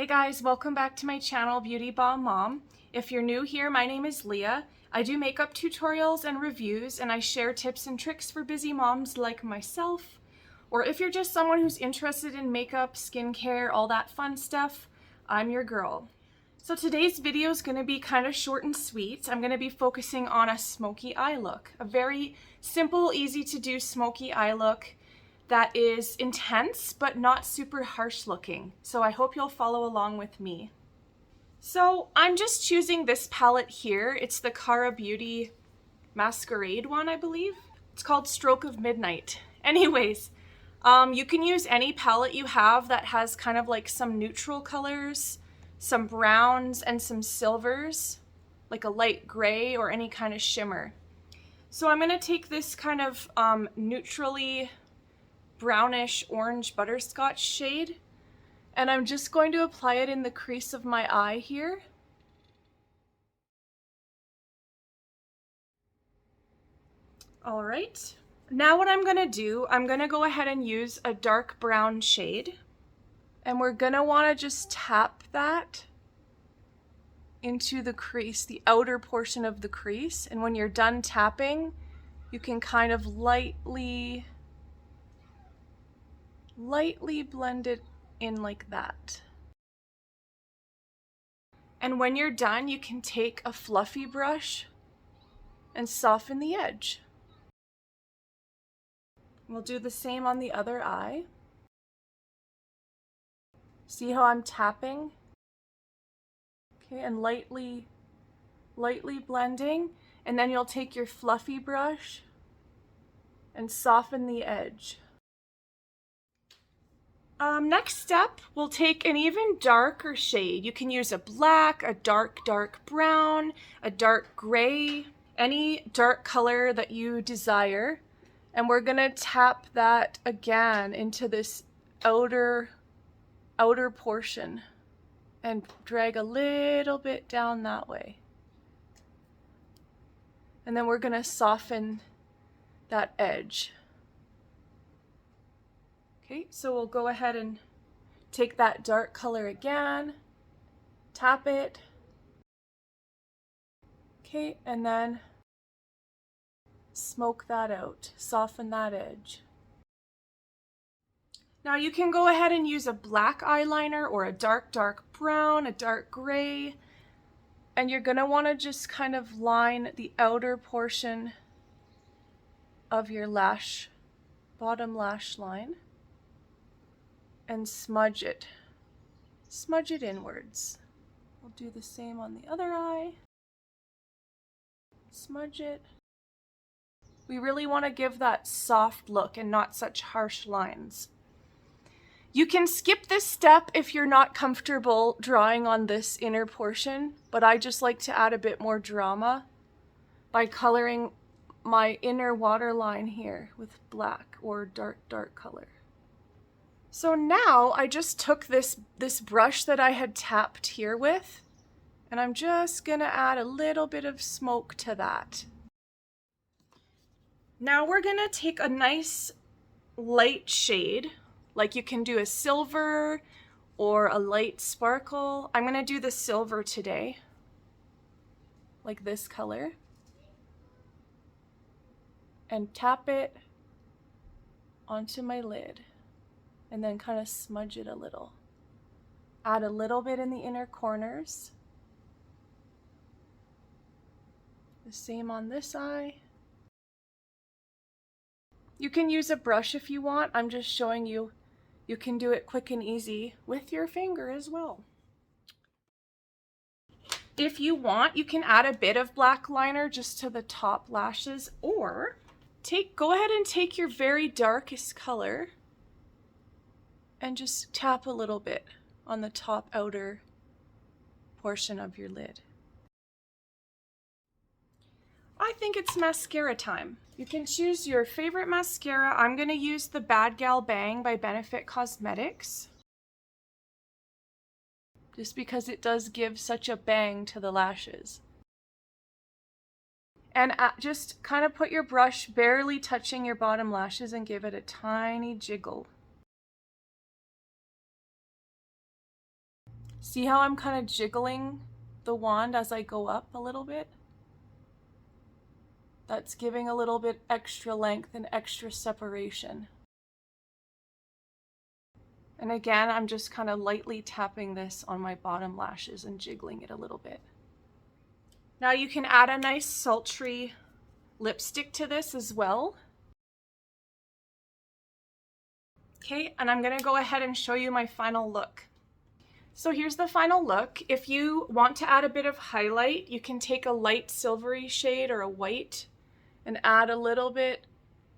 Hey guys, welcome back to my channel, Beauty Bomb Mom. If you're new here, my name is Leah. I do makeup tutorials and reviews, and I share tips and tricks for busy moms like myself. Or if you're just someone who's interested in makeup, skincare, all that fun stuff, I'm your girl. So today's video is going to be kind of short and sweet. I'm going to be focusing on a smoky eye look. A very simple, easy to do smoky eye look that is intense but not super harsh looking. So I hope you'll follow along with me. So I'm just choosing this palette here. It's the Cara Beauty Masquerade one, I believe. It's called Stroke of Midnight. Anyways, you can use any palette you have that has kind of like some neutral colors, some browns and some silvers, like a light gray or any kind of shimmer. So I'm going to take this kind of neutrally brownish orange butterscotch shade, and I'm just going to apply it in the crease of my eye here. All right, now what I'm gonna do, I'm gonna go ahead and use a dark brown shade, and we're gonna wanna just tap that into the crease, the outer portion of the crease, and when you're done tapping, you can kind of lightly blend it in like that. And when you're done, you can take a fluffy brush and soften the edge. We'll do the same on the other eye. See how I'm tapping? Okay, and lightly blending, and then you'll take your fluffy brush and soften the edge. Next step, we'll take an even darker shade. You can use a black, a dark brown, a dark gray, any dark color that you desire. And we're gonna tap that again into this outer portion and drag a little bit down that way. And then we're gonna soften that edge. Okay, so we'll go ahead and take that dark color again, tap it. Okay, and then smoke that out, soften that edge. Now you can go ahead and use a black eyeliner or a dark brown, a dark gray, and you're gonna wanna just kind of line the outer portion of your lash, bottom lash line, and smudge it inwards. We'll do the same on the other eye. Smudge it. We really want to give that soft look and not such harsh lines. You can skip this step if you're not comfortable drawing on this inner portion, but I just like to add a bit more drama by coloring my inner waterline here with black or dark color. So now I just took this brush that I had tapped here with, and I'm just gonna add a little bit of smoke to that. Now we're gonna take a nice light shade, like you can do a silver or a light sparkle. I'm gonna do the silver today, like this color, and tap it onto my lid. And then kind of smudge it a little. Add a little bit in the inner corners. The same on this eye. You can use a brush if you want. I'm just showing you, you can do it quick and easy with your finger as well. If you want, you can add a bit of black liner just to the top lashes, or go ahead and take your very darkest color and just tap a little bit on the top outer portion of your lid. I think it's mascara time. You can choose your favorite mascara. I'm gonna use the Bad Gal Bang by Benefit Cosmetics, just because it does give such a bang to the lashes. And just kind of put your brush barely touching your bottom lashes and give it a tiny jiggle. See how I'm kind of jiggling the wand as I go up a little bit? That's giving a little bit extra length and extra separation. And again, I'm just kind of lightly tapping this on my bottom lashes and jiggling it a little bit. Now you can add a nice sultry lipstick to this as well. Okay, and I'm gonna go ahead and show you my final look. So here's the final look. If you want to add a bit of highlight, you can take a light silvery shade or a white and add a little bit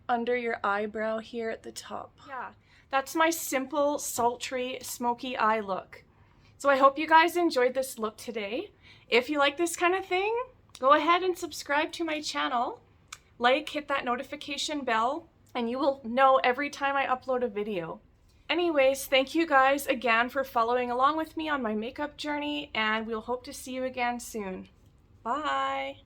under your eyebrow here at the top. Yeah, that's my simple, sultry, smoky eye look. So I hope you guys enjoyed this look today. If you like this kind of thing, go ahead and subscribe to my channel. Like, hit that notification bell, and you will know every time I upload a video. Anyways, thank you guys again for following along with me on my makeup journey, and we'll hope to see you again soon. Bye!